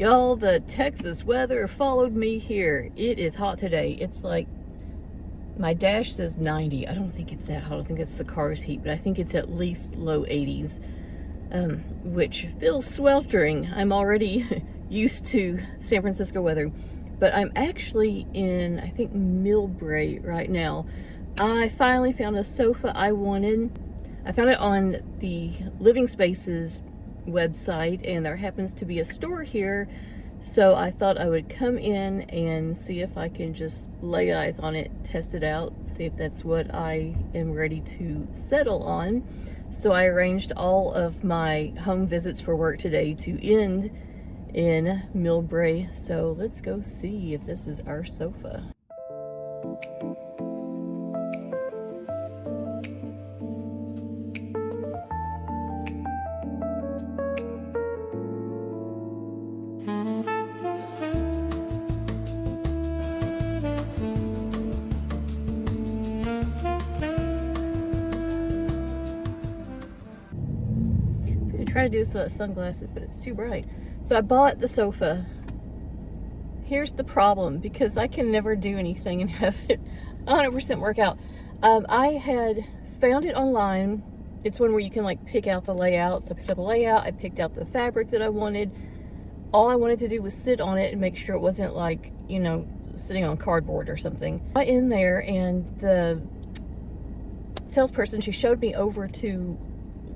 Y'all, the Texas weather followed me here. It is hot today. It's like, my dash says 90. I don't think it's that hot. I don't think it's the car's heat, but I think it's at least low 80s, which feels sweltering. I'm already used to San Francisco weather, but I'm actually in, I think, Millbrae right now. I finally found a sofa I wanted. I found it on the Living Spaces website, and there happens to be a store here, so I thought I would come in and see if I can just lay eyes on it, test it out, see if that's what I am ready to settle on. So I arranged all of my home visits for work today to end in Millbrae, so let's go see if this is our sofa. Try to do this without sunglasses, but it's too bright. So I bought the sofa. Here's the problem, because I can never do anything and have it 100% work out. I had found it online. It's one where you can like pick out the layout. So I picked out the layout, I picked out the fabric that I wanted. All I wanted to do was sit on it and make sure it wasn't like, you know, sitting on cardboard or something. I got in there, and the salesperson, she showed me over to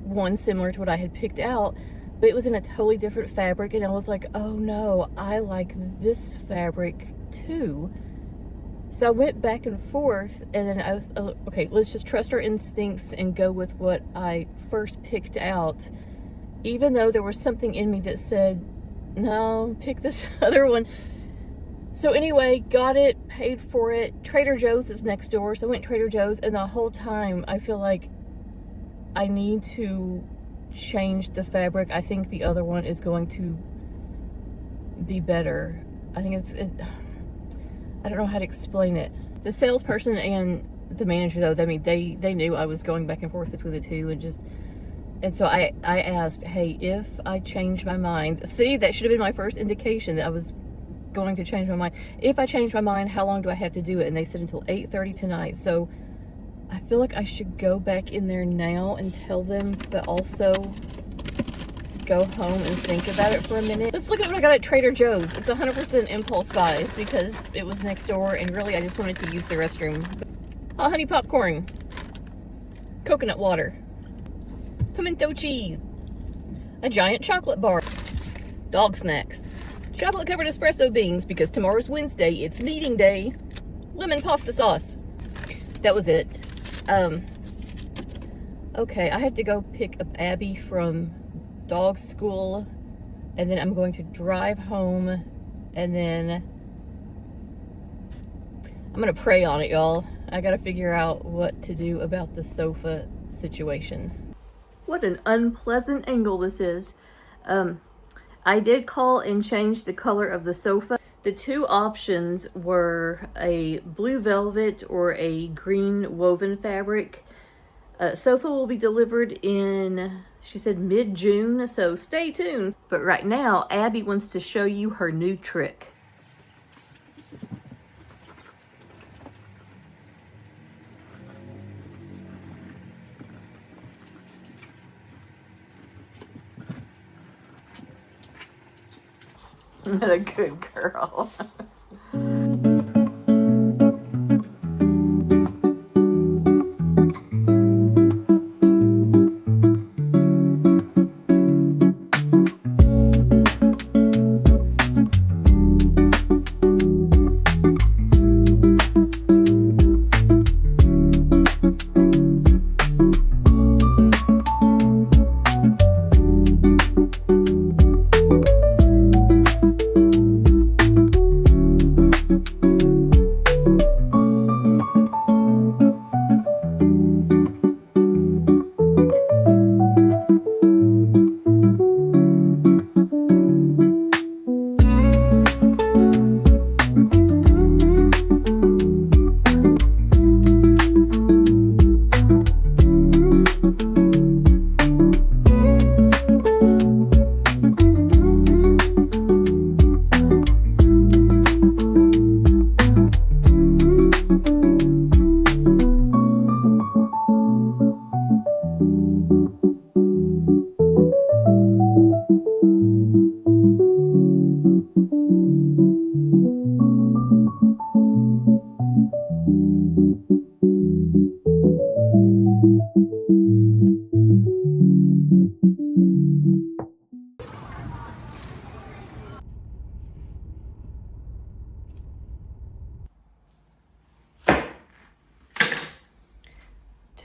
one similar to what I had picked out, but it was in a totally different fabric, and I was like, oh no, I like this fabric too. So I went back and forth, and then I was, okay, let's just trust our instincts and go with what I first picked out, even though there was something in me that said, no, pick this other one. So anyway, got it, paid for it. Trader Joe's is next door, so I went to Trader Joe's, and the whole time I feel like I need to change the fabric. I think the other one is going to be better. I think I don't know how to explain it. The salesperson and the manager, though, I mean, they knew I was going back and forth between the two, and so I asked, hey, if I change my mind, see, that should have been my first indication that I was going to change my mind. If I change my mind, how long do I have to do it? And they said until 8:30 tonight. So I feel like I should go back in there now and tell them, but also go home and think about it for a minute. Let's look at what I got at Trader Joe's. It's 100% impulse buys because it was next door, and really I just wanted to use the restroom. Oh, honey popcorn, coconut water, pimento cheese, a giant chocolate bar, dog snacks, chocolate covered espresso beans because tomorrow's Wednesday, it's meeting day, lemon pasta sauce. That was it. Okay, I had to go pick up Abby from dog school, and then I'm going to drive home, and then I'm gonna pray on it, y'all. I gotta figure out what to do about the sofa situation. What an unpleasant angle this is. I did call and change the color of the sofa. The two options were a blue velvet or a green woven fabric. Sofa will be delivered in, she said, mid-June, so stay tuned. But right now, Abby wants to show you her new trick. What a good girl.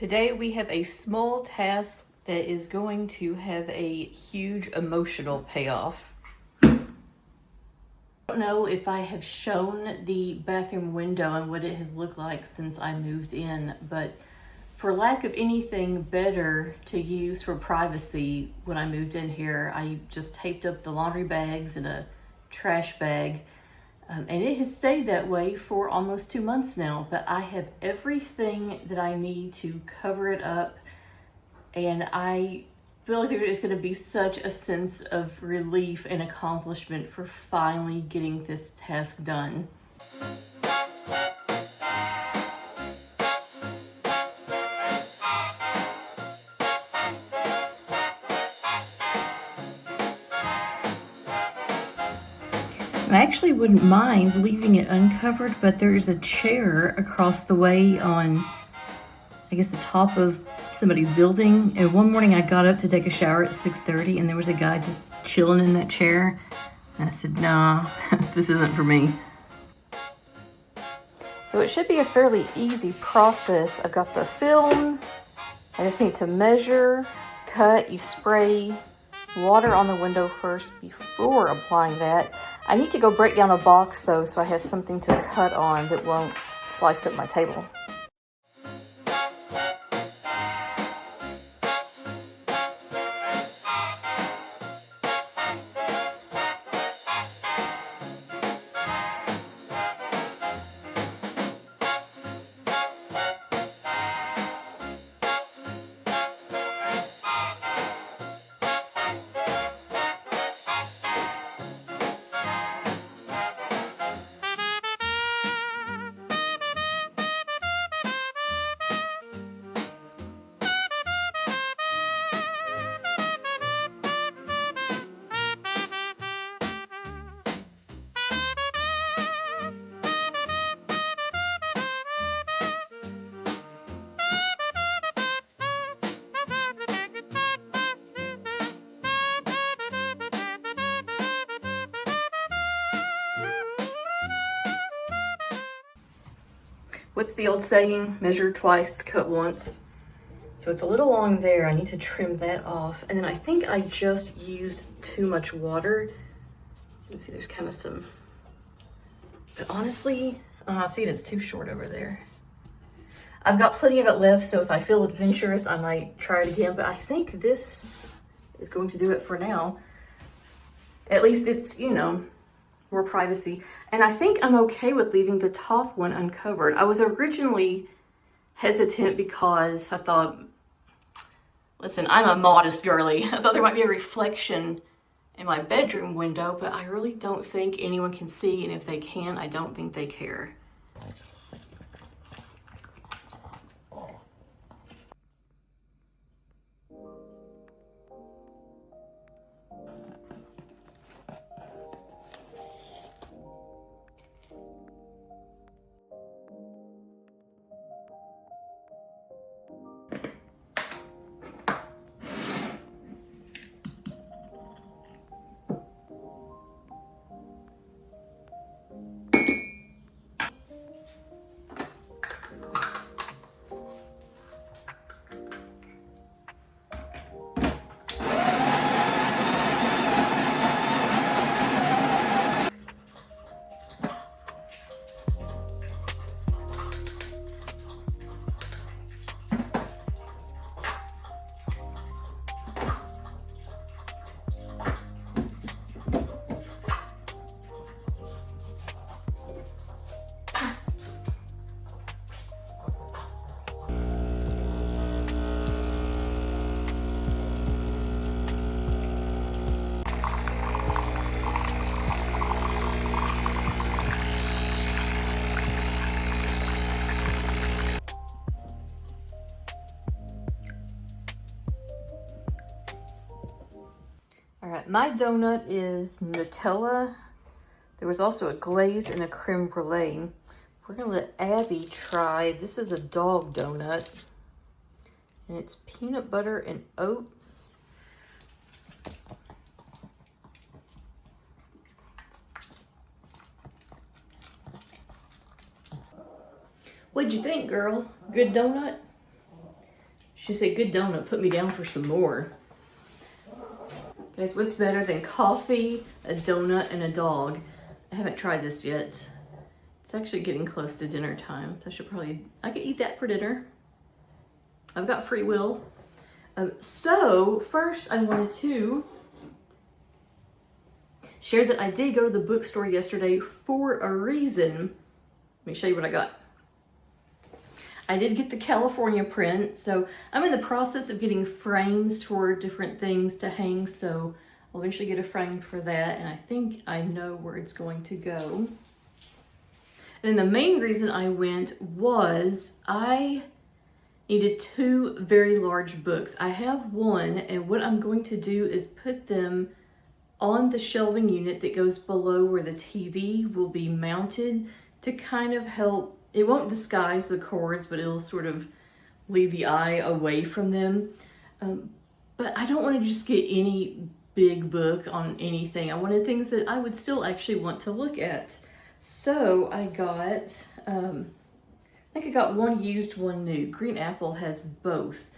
Today we have a small task that is going to have a huge emotional payoff. I don't know if I have shown the bathroom window and what it has looked like since I moved in, but for lack of anything better to use for privacy, when I moved in here, I just taped up the laundry bags in a trash bag. And it has stayed that way for almost 2 months now, but I have everything that I need to cover it up. And I feel like there is going to be such a sense of relief and accomplishment for finally getting this task done. I actually wouldn't mind leaving it uncovered, but there is a chair across the way on, I guess, the top of somebody's building. And one morning I got up to take a shower at 6:30 and there was a guy just chilling in that chair. And I said, nah, this isn't for me. So it should be a fairly easy process. I've got the film. I just need to measure, cut, you spray water on the window first before applying that. I need to go break down a box though, so I have something to cut on that won't slice up my table. What's the old saying? Measure twice, cut once. So it's a little long there. I need to trim that off. And then I think I just used too much water. You can see there's kind of some, but honestly, see, it's too short over there. I've got plenty of it left, so if I feel adventurous, I might try it again, but I think this is going to do it for now. At least it's, you know, more privacy. And I think I'm okay with leaving the top one uncovered. I was originally hesitant because I thought, listen, I'm a modest girly. I thought there might be a reflection in my bedroom window, but I really don't think anyone can see, and if they can, I don't think they care. All right, my donut is Nutella. There was also a glaze and a creme brulee. We're gonna let Abby try. This is a dog donut, and it's peanut butter and oats. What'd you think, girl? Good donut? She said, good donut, put me down for some more. Guys, what's better than coffee, a donut, and a dog? I haven't tried this yet. It's actually getting close to dinner time, so I could eat that for dinner. I've got free will. So first I wanted to share that I did go to the bookstore yesterday for a reason. Let me show you what I got. I did get the California print, so I'm in the process of getting frames for different things to hang, so I'll eventually get a frame for that, and I think I know where it's going to go. And the main reason I went was I needed 2 very large books. I have one, and what I'm going to do is put them on the shelving unit that goes below where the TV will be mounted to kind of help. It won't disguise the cords, but it'll sort of lead the eye away from them. But I don't want to just get any big book on anything. I wanted things that I would still actually want to look at. So I got, I think I got one used, one new. Green Apple has both.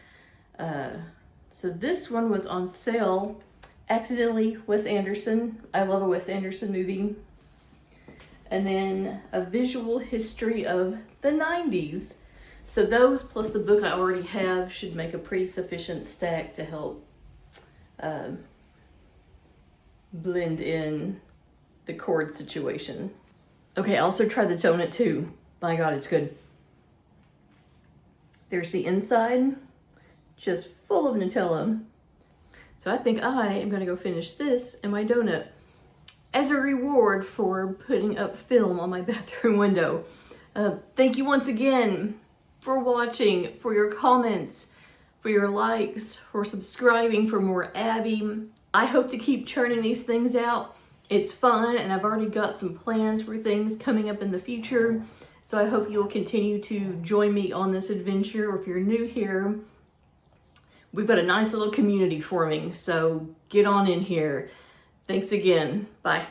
So this one was on sale. Accidentally, Wes Anderson. I love a Wes Anderson movie. And then a visual history of the 90s. So those plus the book I already have should make a pretty sufficient stack to help blend in the cord situation. Okay, I also tried the donut too. My God, it's good. There's the inside, just full of Nutella. So I think I am gonna go finish this and my donut as a reward for putting up film on my bathroom window. Thank you once again for watching, for your comments, for your likes, for subscribing for more Abby. I hope to keep churning these things out. It's fun, and I've already got some plans for things coming up in the future. So I hope you'll continue to join me on this adventure. Or if you're new here, we've got a nice little community forming, so get on in here. Thanks again. Bye.